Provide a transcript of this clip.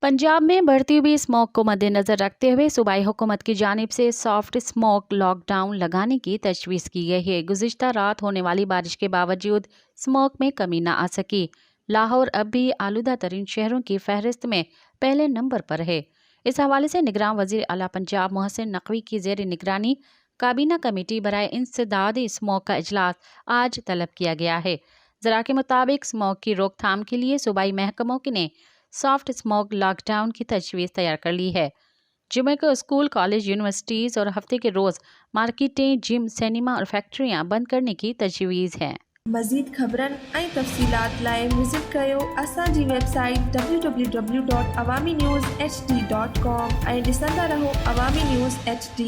पंजाब में बढ़ती हुई स्मोक को मद्देनजर रखते हुए सूबाई हुकूमत की जानिब से सॉफ्ट स्मोक लॉकडाउन लगाने की तजवीज़ की गई है। गुज़िश्ता रात होने वाली बारिश के बावजूद स्मोक में कमी न आ सकी। लाहौर अब भी आलूदा तरीन शहरों की फहरिस्त में पहले नंबर पर है। इस हवाले से निगरान वज़ीर आला पंजाब मोहसिन नकवी की ज़ेर निगरानी काबीना कमेटी बराए इंसदाद स्मोक का इजलास आज तलब किया गया है। ज़रा के मुताबिक स्मोक की रोकथाम के लिए सूबाई महकमों ने सॉफ्ट स्मोक लॉकडाउन की तजवीज़ तैयार कर ली है। जुमे को स्कूल, कॉलेज, यूनिवर्सिटीज़ और हफ्ते के रोज़ मार्केटें, जिम, सिनेमा और फैक्ट्रियां बंद करने की तजवीज़ है। मज़ीद ख़बरन ऐं तफ़सीलात लाइ विज़िट कयो असांजी वेबसाइट www.awamiNewsHD.com ऐं ॾिसंदा रहो अवामी न्यूज़ HD।